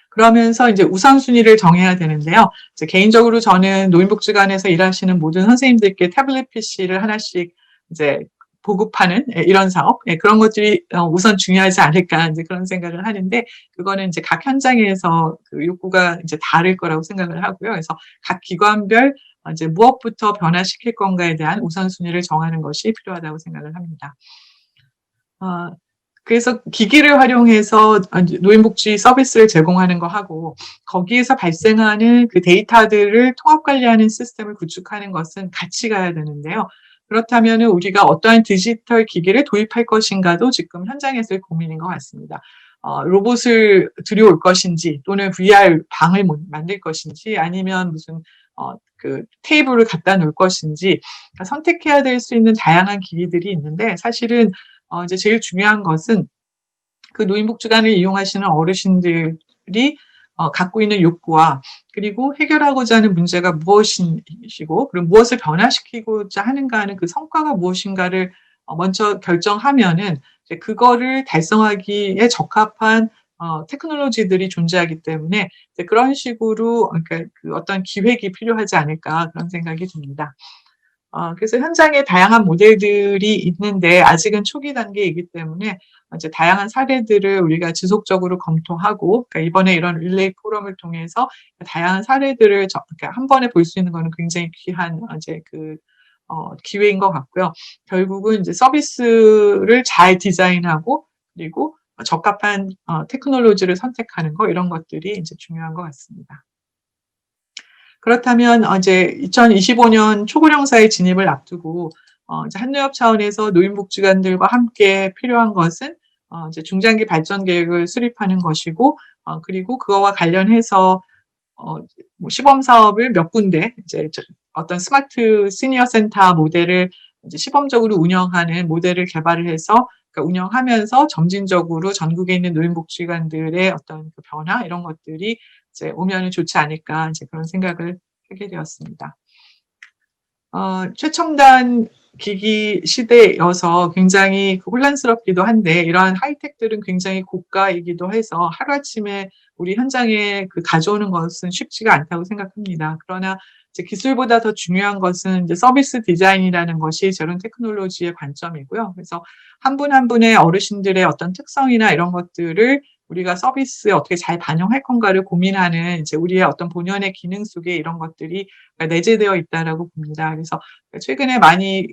그러면서 이제 우선순위를 정해야 되는데요. 이제 개인적으로 저는 노인복지관에서 일하시는 모든 선생님들께 태블릿 PC를 하나씩 이제 보급하는 이런 사업, 그런 것들이 우선 중요하지 않을까 이제 그런 생각을 하는데, 그거는 이제 각 현장에서 그 욕구가 이제 다를 거라고 생각을 하고요. 그래서 각 기관별 이제 무엇부터 변화시킬 건가에 대한 우선순위를 정하는 것이 필요하다고 생각을 합니다. 그래서 기기를 활용해서 노인복지 서비스를 제공하는 거 하고, 거기에서 발생하는 그 데이터들을 통합 관리하는 시스템을 구축하는 것은 같이 가야 되는데요. 그렇다면 우리가 어떠한 디지털 기기를 도입할 것인가도 지금 현장에서의 고민인 것 같습니다. 로봇을 들여올 것인지, 또는 VR 방을 만들 것인지, 아니면 무슨 그 테이블을 갖다 놓을 것인지, 그러니까 선택해야 될 수 있는 다양한 기기들이 있는데, 사실은 이제 제일 중요한 것은 그 노인복지관을 이용하시는 어르신들이 갖고 있는 욕구와, 그리고 해결하고자 하는 문제가 무엇이고, 그리고 무엇을 변화시키고자 하는가 하는 그 성과가 무엇인가를 먼저 결정하면은 이제 그거를 달성하기에 적합한 테크놀로지들이 존재하기 때문에 이제 그런 식으로, 그러니까 그 어떤 기획이 필요하지 않을까, 그런 생각이 듭니다. 그래서 현장에 다양한 모델들이 있는데 아직은 초기 단계이기 때문에 이제 다양한 사례들을 우리가 지속적으로 검토하고, 그러니까 이번에 이런 릴레이 포럼을 통해서 다양한 사례들을 그러니까 한 번에 볼 수 있는 거는 굉장히 귀한 이제 그 기회인 것 같고요. 결국은 이제 서비스를 잘 디자인하고, 그리고 적합한 테크놀로지를 선택하는 거, 이런 것들이 이제 중요한 것 같습니다. 그렇다면 이제 2025년 초고령사회 진입을 앞두고 이제 한노협 차원에서 노인복지관들과 함께 필요한 것은 이제 중장기 발전 계획을 수립하는 것이고, 그리고 그거와 관련해서 뭐 시범 사업을 몇 군데 이제 어떤 스마트 시니어 센터 모델을 이제 시범적으로 운영하는 모델을 개발을 해서, 그러니까 운영하면서 점진적으로 전국에 있는 노인복지관들의 어떤 그 변화, 이런 것들이 이제 오면은 좋지 않을까, 이제 그런 생각을 하게 되었습니다. 최첨단 기기 시대여서 굉장히 혼란스럽기도 한데 이러한 하이텍들은 굉장히 고가이기도 해서 하루아침에 우리 현장에 가져오는 것은 쉽지가 않다고 생각합니다. 그러나 이제 기술보다 더 중요한 것은 이제 서비스 디자인이라는 것이 제론 테크놀로지의 관점이고요. 그래서 한 분 한 분의 어르신들의 어떤 특성이나 이런 것들을 우리가 서비스에 어떻게 잘 반영할 건가를 고민하는 이제 우리의 어떤 본연의 기능 속에 이런 것들이 내재되어 있다라고 봅니다. 그래서 최근에 많이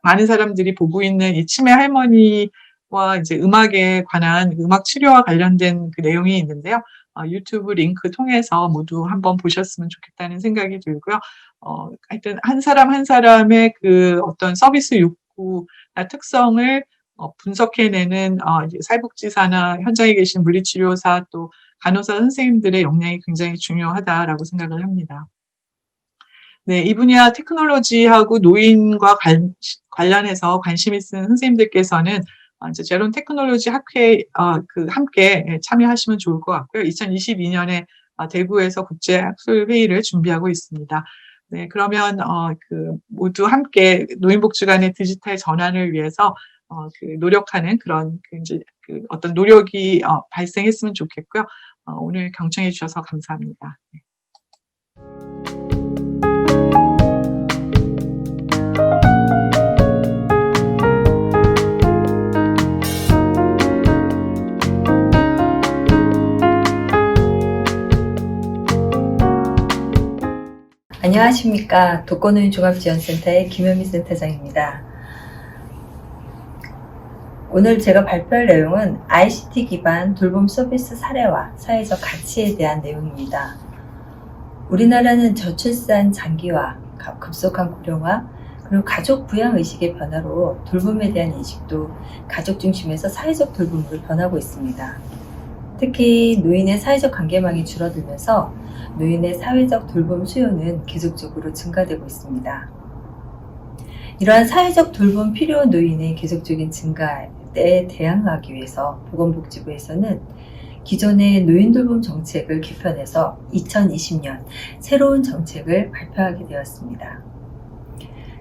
많은 사람들이 보고 있는 이 치매 할머니와 이제 음악에 관한 음악 치료와 관련된 내용이 있는데요. 유튜브 링크 통해서 모두 한번 보셨으면 좋겠다는 생각이 들고요. 하여튼 한 사람 한 사람의 어떤 서비스 욕구나 특성을 분석해내는 이제 사회복지사나 현장에 계신 물리치료사 또 간호사 선생님들의 역량이 굉장히 중요하다라고 생각을 합니다. 네, 이 분야 테크놀로지하고 노인과 관련해서 관심 있는 선생님들께서는 이제 제론 테크놀로지 학회 함께 참여하시면 좋을 것 같고요. 2022년에 대구에서 국제학술회의를 준비하고 있습니다. 네, 그러면 모두 함께 노인복지관의 디지털 전환을 위해서 노력하는 그런 이제 어떤 노력이 발생했으면 좋겠고요. 오늘 경청해 주셔서 감사합니다. 네. 안녕하십니까. 독거노인 종합지원센터의 김현미 센터장입니다. 오늘 제가 발표할 내용은 ICT 기반 돌봄 서비스 사례와 사회적 가치에 대한 내용입니다. 우리나라는 저출산 장기화, 급속한 고령화, 그리고 가족 부양 의식의 변화로 돌봄에 대한 인식도 가족 중심에서 사회적 돌봄으로 변하고 있습니다. 특히 노인의 사회적 관계망이 줄어들면서 노인의 사회적 돌봄 수요는 계속적으로 증가되고 있습니다. 이러한 사회적 돌봄 필요 노인의 계속적인 증가에 대응하기 위해서 보건복지부에서는 기존의 노인 돌봄 정책을 개편해서 2020년 새로운 정책을 발표하게 되었습니다.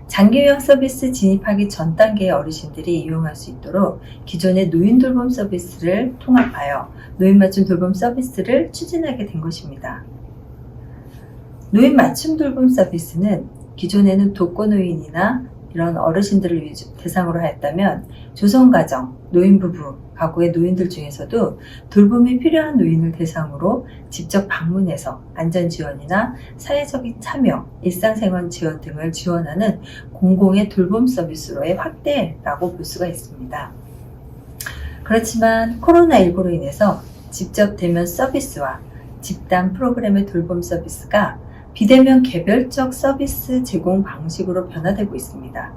장기요양 서비스 진입하기 전 단계의 어르신들이 이용할 수 있도록 기존의 노인 돌봄 서비스를 통합하여 노인 맞춤 돌봄 서비스를 추진하게 된 것입니다. 노인 맞춤 돌봄 서비스는 기존에는 독거노인이나 이런 어르신들을 대상으로 하였다면 조성가정, 노인부부, 가구의 노인들 중에서도 돌봄이 필요한 노인을 대상으로 직접 방문해서 안전지원이나 사회적인 참여, 일상생활 지원 등을 지원하는 공공의 돌봄 서비스로의 확대라고 볼 수가 있습니다. 그렇지만 코로나19로 인해서 직접 대면 서비스와 집단 프로그램의 돌봄 서비스가 비대면 개별적 서비스 제공 방식으로 변화되고 있습니다.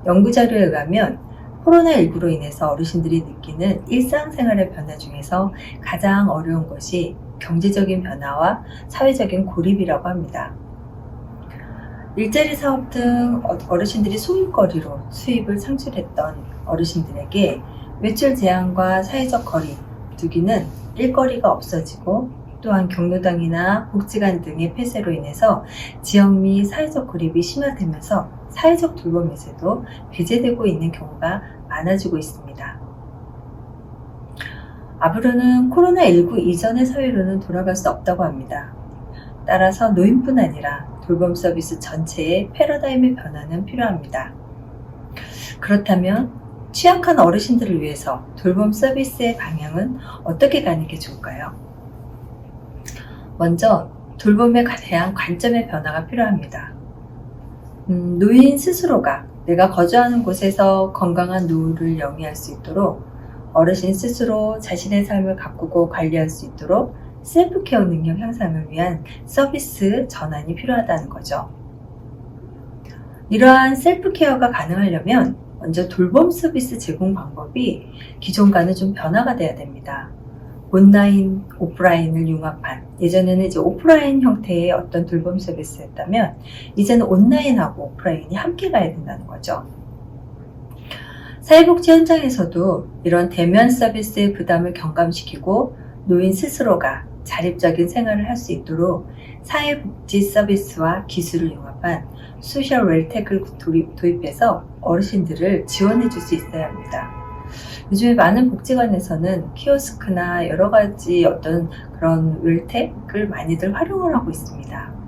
연구자료에 의하면 코로나19로 인해서 어르신들이 느끼는 일상생활의 변화 중에서 가장 어려운 것이 경제적인 변화와 사회적인 고립이라고 합니다. 일자리 사업 등 어르신들이 소일거리로 수입을 창출했던 어르신들에게 외출 제한과 사회적 거리 두기는 일거리가 없어지고 또한 경로당이나 복지관 등의 폐쇄로 인해서 지역 및 사회적 고립이 심화되면서 사회적 돌봄에서도 배제되고 있는 경우가 많아지고 있습니다. 앞으로는 코로나19 이전의 사회로는 돌아갈 수 없다고 합니다. 따라서 노인뿐 아니라 돌봄 서비스 전체의 패러다임의 변화는 필요합니다. 그렇다면 취약한 어르신들을 위해서 돌봄 서비스의 방향은 어떻게 가는 게 좋을까요? 먼저 돌봄에 대한 관점의 변화가 필요합니다. 노인 스스로가 내가 거주하는 곳에서 건강한 노후를 영위할 수 있도록 어르신 스스로 자신의 삶을 가꾸고 관리할 수 있도록 셀프케어 능력 향상을 위한 서비스 전환이 필요하다는 거죠. 이러한 셀프케어가 가능하려면 먼저 돌봄 서비스 제공 방법이 기존과는 좀 변화가 돼야 됩니다. 온라인, 오프라인을 융합한, 예전에는 이제 오프라인 형태의 어떤 돌봄 서비스였다면 이제는 온라인하고 오프라인이 함께 가야 된다는 거죠. 사회복지 현장에서도 이런 대면 서비스의 부담을 경감시키고 노인 스스로가 자립적인 생활을 할 수 있도록 사회복지 서비스와 기술을 융합한 소셜 웰텍을 도입해서 어르신들을 지원해 줄 수 있어야 합니다. 요즘에 많은 복지관에서는 키오스크나 여러 가지 어떤 그런 웰텍을 많이들 활용을 하고 있습니다.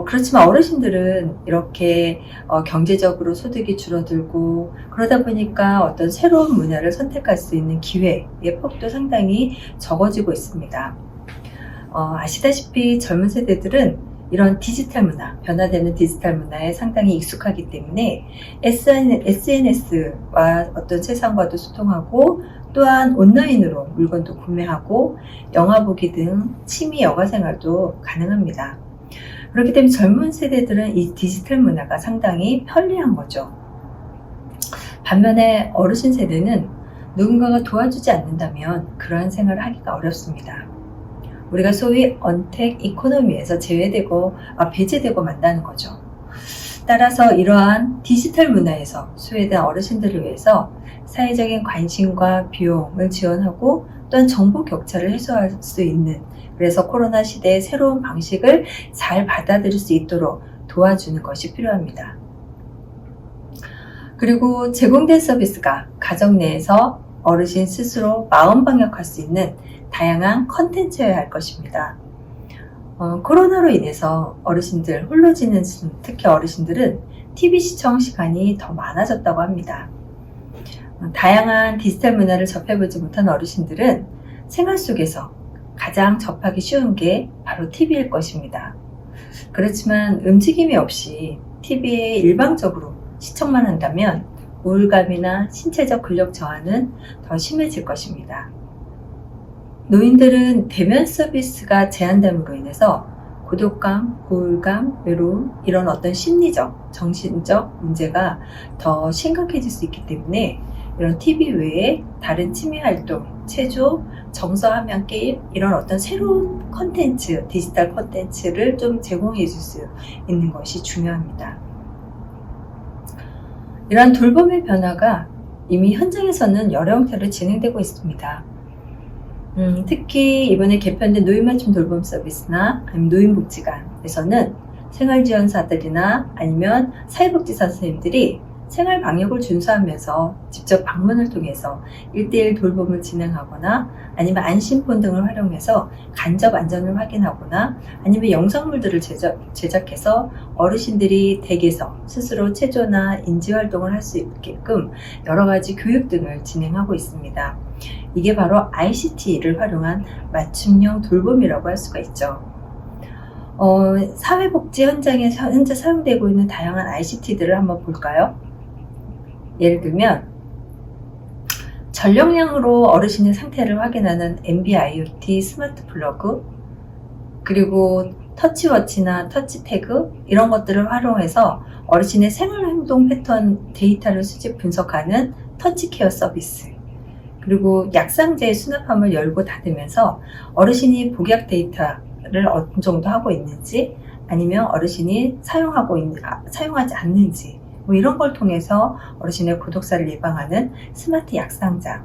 그렇지만 어르신들은 이렇게 경제적으로 소득이 줄어들고 그러다 보니까 어떤 새로운 분야를 선택할 수 있는 기회의 폭도 상당히 적어지고 있습니다. 아시다시피 젊은 세대들은 이런 디지털 문화, 변화되는 디지털 문화에 상당히 익숙하기 때문에 SNS와 어떤 세상과도 소통하고 또한 온라인으로 물건도 구매하고 영화 보기 등 취미 여가 생활도 가능합니다. 그렇기 때문에 젊은 세대들은 이 디지털 문화가 상당히 편리한 거죠. 반면에 어르신 세대는 누군가가 도와주지 않는다면 그러한 생활을 하기가 어렵습니다. 우리가 소위 언택 이코노미에서 배제되고 만다는 거죠. 따라서 이러한 디지털 문화에서 소외된 어르신들을 위해서 사회적인 관심과 비용을 지원하고 또한 정보 격차를 해소할 수 있는, 그래서 코로나 시대의 새로운 방식을 잘 받아들일 수 있도록 도와주는 것이 필요합니다. 그리고 제공된 서비스가 가정 내에서 어르신 스스로 마음 방역할 수 있는 다양한 컨텐츠여야 할 것입니다. 코로나로 인해서 어르신들, 홀로 지내는 특히 어르신들은 TV 시청 시간이 더 많아졌다고 합니다. 다양한 디지털 문화를 접해보지 못한 어르신들은 생활 속에서 가장 접하기 쉬운 게 바로 TV일 것입니다. 그렇지만 움직임이 없이 TV에 일방적으로 시청만 한다면 우울감이나 신체적 근력 저하는 더 심해질 것입니다. 노인들은 대면 서비스가 제한됨으로 인해서 고독감, 우울감, 외로움, 이런 어떤 심리적, 정신적 문제가 더 심각해질 수 있기 때문에 이런 TV 외에 다른 취미 활동, 체조, 정서함양 게임, 이런 어떤 새로운 컨텐츠, 디지털 컨텐츠를 좀 제공해 줄 수 있는 것이 중요합니다. 이러한 돌봄의 변화가 이미 현장에서는 여러 형태로 진행되고 있습니다. 특히 이번에 개편된 노인맞춤 돌봄 서비스나 아니면 노인복지관에서는 생활지원사들이나 아니면 사회복지사 선생님들이 생활 방역을 준수하면서 직접 방문을 통해서 1:1 돌봄을 진행하거나 아니면 안심폰 등을 활용해서 간접 안전을 확인하거나 아니면 영상물들을 제작해서 어르신들이 댁에서 스스로 체조나 인지활동을 할 수 있게끔 여러 가지 교육 등을 진행하고 있습니다. 이게 바로 ICT를 활용한 맞춤형 돌봄이라고 할 수가 있죠. 사회복지 현장에 현재 사용되고 있는 다양한 ICT들을 한번 볼까요? 예를 들면 전력량으로 어르신의 상태를 확인하는 NB-IoT 스마트 플러그, 그리고 터치워치나 터치태그 이런 것들을 활용해서 어르신의 생활행동 패턴 데이터를 수집 분석하는 터치케어 서비스, 그리고 약상자의 수납함을 열고 닫으면서 어르신이 복약 데이터를 어느 정도 하고 있는지 아니면 어르신이 사용하지 않는지 이런 걸 통해서 어르신의 고독사를 예방하는 스마트 약상자,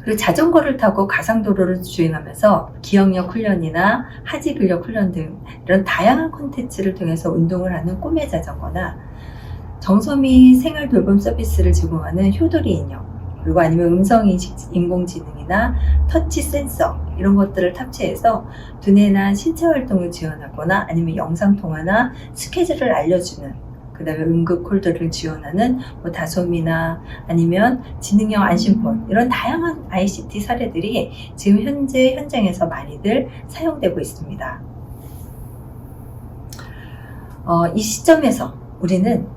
그리고 자전거를 타고 가상도로를 주행하면서 기억력 훈련이나 하지 근력 훈련 등 이런 다양한 콘텐츠를 통해서 운동을 하는 꿈의 자전거나 정서미 생활 돌봄 서비스를 제공하는 효도리 인형, 그리고 아니면 음성인식 인공지능이나 터치 센서 이런 것들을 탑재해서 두뇌나 신체 활동을 지원하거나 아니면 영상통화나 스케줄을 알려주는, 그 다음에 응급 콜들을 지원하는 다솜이나 아니면 지능형 안심폰, 이런 다양한 ICT 사례들이 지금 현재 현장에서 많이들 사용되고 있습니다. 이 시점에서 우리는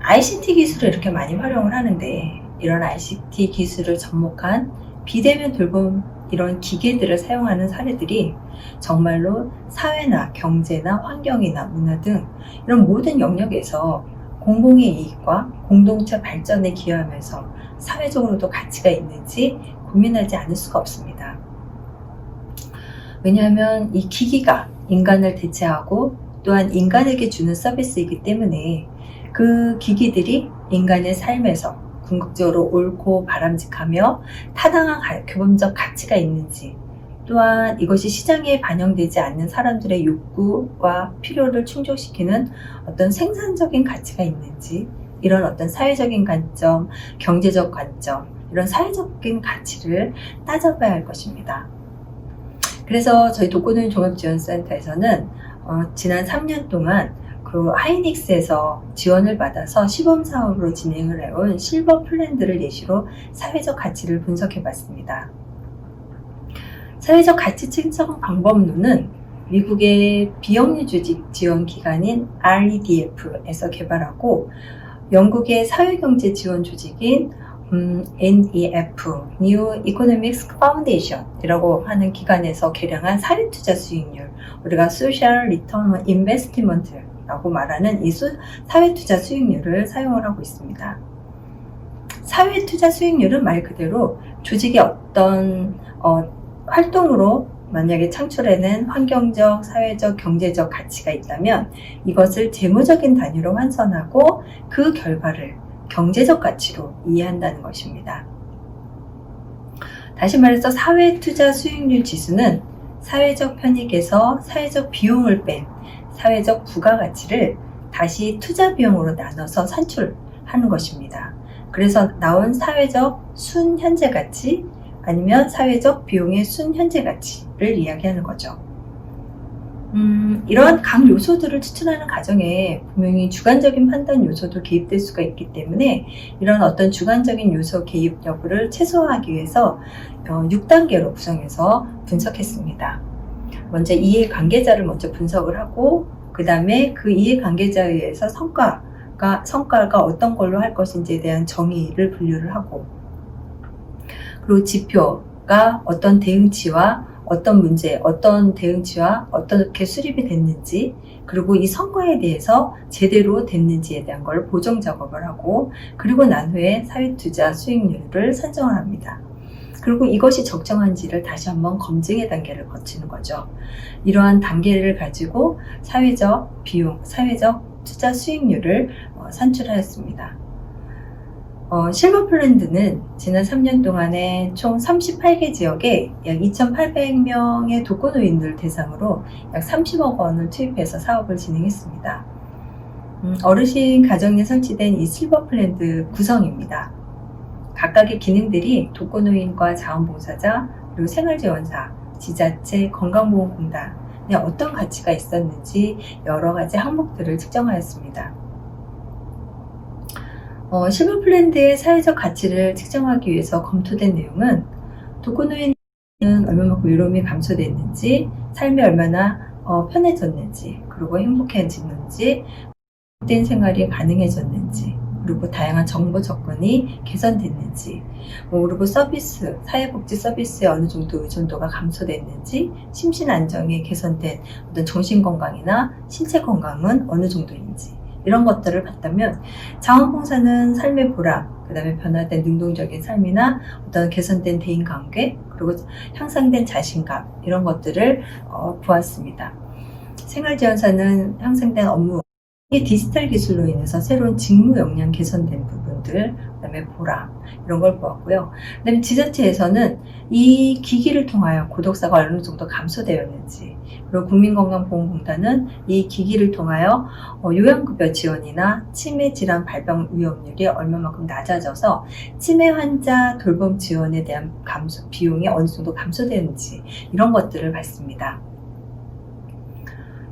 ICT 기술을 이렇게 많이 활용을 하는데 이런 ICT 기술을 접목한 비대면 돌봄 이런 기계들을 사용하는 사례들이 정말로 사회나 경제나 환경이나 문화 등 이런 모든 영역에서 공공의 이익과 공동체 발전에 기여하면서 사회적으로도 가치가 있는지 고민하지 않을 수가 없습니다. 왜냐하면 이 기기가 인간을 대체하고 또한 인간에게 주는 서비스이기 때문에 그 기기들이 인간의 삶에서 궁극적으로 옳고 바람직하며 타당한 교범적 가치가 있는지, 또한 이것이 시장에 반영되지 않는 사람들의 욕구와 필요를 충족시키는 어떤 생산적인 가치가 있는지, 이런 어떤 사회적인 관점, 경제적 관점, 이런 사회적인 가치를 따져봐야 할 것입니다. 그래서 저희 독거노인 종합지원센터에서는 지난 3년 동안 그 하이닉스에서 지원을 받아서 시범 사업으로 진행을 해온 실버 플랜드를 예시로 사회적 가치를 분석해 봤습니다. 사회적 가치 측정 방법론은 미국의 비영리 조직 지원 기관인 REDF에서 개발하고 영국의 사회경제 지원 조직인 NEF, New Economics Foundation 이라고 하는 기관에서 개량한 사회투자 수익률, 우리가 Social Return on Investment 라고 말하는 이 사회투자 수익률을 사용을 하고 있습니다. 사회투자 수익률은 말 그대로 조직의 어떤 활동으로 만약에 창출해낸 환경적, 사회적, 경제적 가치가 있다면 이것을 재무적인 단위로 환산하고 그 결과를 경제적 가치로 이해한다는 것입니다. 다시 말해서 사회투자 수익률 지수는 사회적 편익에서 사회적 비용을 뺀 사회적 부가가치를 다시 투자 비용으로 나눠서 산출하는 것입니다. 그래서 나온 사회적 순현재가치 아니면 사회적 비용의 순현재가치를 이야기하는 거죠. 이러한 각 요소들을 추천하는 과정에 분명히 주관적인 판단 요소도 개입될 수가 있기 때문에 이런 어떤 주관적인 요소 개입 여부를 최소화하기 위해서 6단계로 구성해서 분석했습니다. 먼저 이해관계자를 먼저 분석을 하고 그 다음에 그 이해관계자에 의해서 성과가 어떤 걸로 할 것인지에 대한 정의를 분류를 하고 그리고 지표가 어떤 대응치와 어떤 문제, 어떤 대응치와 어떻게 수립이 됐는지 그리고 이 성과에 대해서 제대로 됐는지에 대한 걸 보정 작업을 하고 그리고 난 후에 사회투자 수익률을 산정을 합니다. 그리고 이것이 적정한지를 다시 한번 검증의 단계를 거치는 거죠. 이러한 단계를 가지고 사회적 비용, 사회적 투자 수익률을 산출하였습니다. 실버 플랜드는 지난 3년 동안에 총 38개 지역에 약 2,800명의 독거노인들 대상으로 약 30억 원을 투입해서 사업을 진행했습니다. 어르신 가정에 설치된 이 실버 플랜드 구성입니다. 각각의 기능들이 독거노인과 자원봉사자, 그리고 생활지원사, 지자체, 건강보험공단에 어떤 가치가 있었는지 여러 가지 항목들을 측정하였습니다. 실버 플랜드의 사회적 가치를 측정하기 위해서 검토된 내용은 독거노인은 얼마만큼 외로움이 감소됐는지, 삶이 얼마나 편해졌는지, 그리고 행복해졌는지, 된 생활이 가능해졌는지, 그리고 다양한 정보 접근이 개선됐는지, 그리고 서비스, 사회복지 서비스에 어느 정도 의존도가 감소됐는지, 심신 안정이 개선된 어떤 정신 건강이나 신체 건강은 어느 정도인지, 이런 것들을 봤다면 자원봉사는 삶의 보람, 그 다음에 변화된 능동적인 삶이나 어떤 개선된 대인관계, 그리고 향상된 자신감, 이런 것들을 보았습니다. 생활지원사는 향상된 업무, 디지털 기술로 인해서 새로운 직무 역량 개선된 부분들, 그 다음에 보람, 이런 걸 보았고요. 그 다음에 지자체에서는 이 기기를 통하여 고독사가 어느 정도 감소되었는지, 그리고 국민건강보험공단은 이 기기를 통하여 요양급여 지원이나 치매 질환 발병 위험률이 얼마만큼 낮아져서 치매 환자 돌봄 지원에 대한 비용이 어느 정도 감소되는지, 이런 것들을 봤습니다.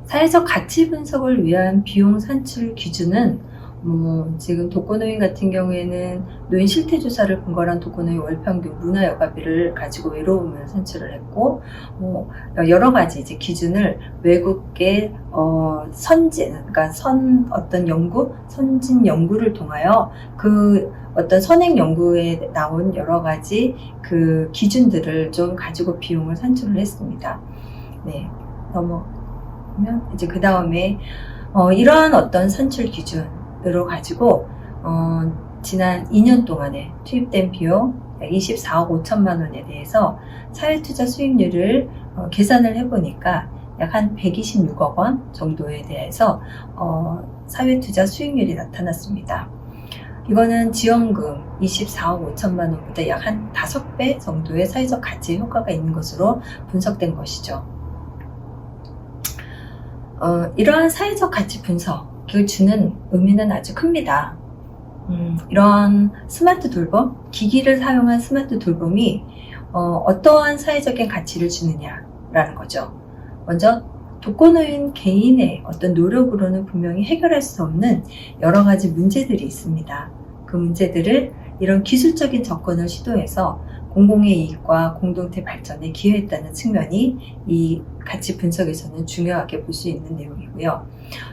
사회적 가치 분석을 위한 비용 산출 기준은 지금 독거노인 같은 경우에는 노인 실태조사를 근거로 한 독거노인 월평균 문화여가비를 가지고 외로움을 산출을 했고 여러 가지 이제 기준을 외국의 선진, 그러니까 어떤 연구, 선진 연구를 통하여 그 어떤 선행 연구에 나온 여러 가지 그 기준들을 좀 가지고 비용을 산출을 했습니다. 네, 넘어가면 이제 그 다음에 이러한 어떤 산출 기준으로 가지고 지난 2년 동안에 투입된 비용 약 24억 5천만 원에 대해서 사회투자 수익률을 계산을 해보니까 약 한 126억 원 정도에 대해서 사회투자 수익률이 나타났습니다. 이거는 지원금 24억 5천만 원보다 약 한 5배 정도의 사회적 가치 효과가 있는 것으로 분석된 것이죠. 이러한 사회적 가치 분석을 주는 의미는 아주 큽니다. 이런 스마트 돌봄, 기기를 사용한 스마트 돌봄이 어떠한 사회적인 가치를 주느냐라는 거죠. 먼저 독거노인 개인의 어떤 노력으로는 분명히 해결할 수 없는 여러 가지 문제들이 있습니다. 그 문제들을 이런 기술적인 접근을 시도해서 공공의 이익과 공동체 발전에 기여했다는 측면이 이 가치 분석에서는 중요하게 볼 수 있는 내용이고요.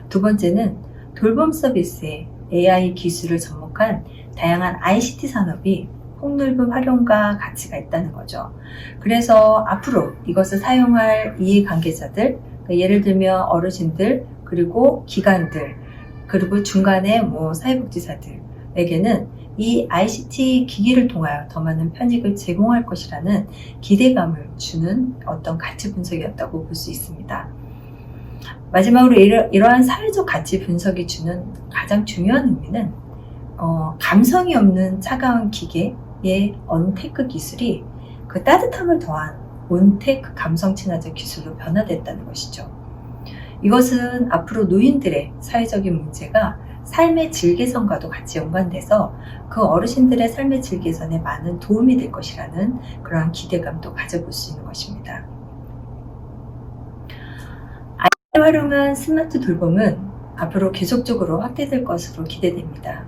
두 번째는 돌봄 서비스에 AI 기술을 접목한 다양한 ICT 산업이 폭넓은 활용과 가치가 있다는 거죠. 그래서 앞으로 이것을 사용할 이해관계자들, 예를 들면 어르신들, 그리고 기관들, 그리고 중간에 사회복지사들에게는 이 ICT 기기를 통하여 더 많은 편익을 제공할 것이라는 기대감을 주는 어떤 가치 분석이었다고 볼 수 있습니다. 마지막으로 이러한 사회적 가치 분석이 주는 가장 중요한 의미는 감성이 없는 차가운 기계의 언테크 기술이 그 따뜻함을 더한 온테크 감성 친화적 기술로 변화됐다는 것이죠. 이것은 앞으로 노인들의 사회적인 문제가 삶의 질 개선과도 같이 연관돼서 그 어르신들의 삶의 질 개선에 많은 도움이 될 것이라는 그러한 기대감도 가져볼 수 있는 것입니다. IT를 활용한 스마트 돌봄은 앞으로 계속적으로 확대될 것으로 기대됩니다.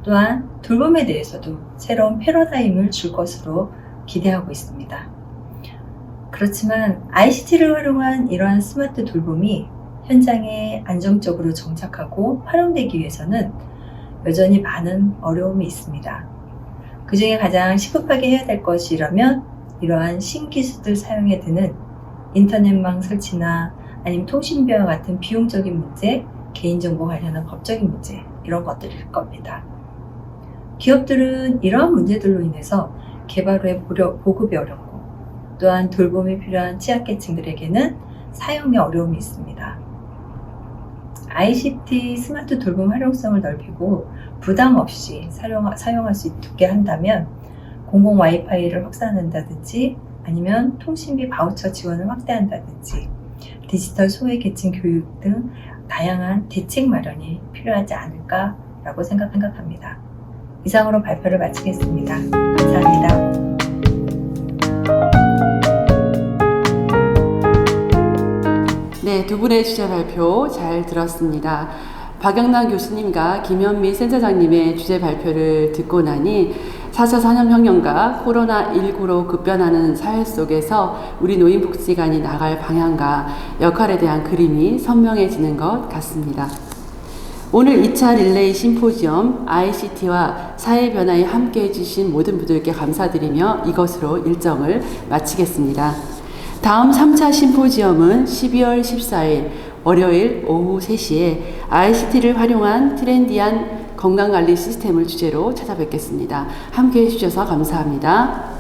또한 돌봄에 대해서도 새로운 패러다임을 줄 것으로 기대하고 있습니다. 그렇지만 ICT를 활용한 이러한 스마트 돌봄이 현장에 안정적으로 정착하고 활용되기 위해서는 여전히 많은 어려움이 있습니다. 그 중에 가장 시급하게 해야 될 것이라면 이러한 신기술들 사용에 드는 인터넷망 설치나 아니면 통신비와 같은 비용적인 문제, 개인정보 관련한 법적인 문제, 이런 것들일 겁니다. 기업들은 이러한 문제들로 인해서 개발 후에 보급이 어렵고 또한 돌봄이 필요한 취약계층들에게는 사용에 어려움이 있습니다. ICT 스마트 돌봄 활용성을 넓히고 부담 없이 사용할 수 있게 한다면 공공 와이파이를 확산한다든지 아니면 통신비 바우처 지원을 확대한다든지 디지털 소외계층 교육 등 다양한 대책 마련이 필요하지 않을까라고 생각합니다. 이상으로 발표를 마치겠습니다. 감사합니다. 네, 두 분의 주제 발표 잘 들었습니다. 박영란 교수님과 김현미 센터장님의 주제 발표를 듣고 나니 4차 산업혁명과 코로나19로 급변하는 사회 속에서 우리 노인복지관이 나갈 방향과 역할에 대한 그림이 선명해지는 것 같습니다. 오늘 2차 릴레이 심포지엄 ICT와 사회변화에 함께해 주신 모든 분들께 감사드리며 이것으로 일정을 마치겠습니다. 다음 3차 심포지엄은 12월 14일 월요일 오후 3시에 ICT를 활용한 트렌디한 건강관리 시스템을 주제로 찾아뵙겠습니다. 함께해 주셔서 감사합니다.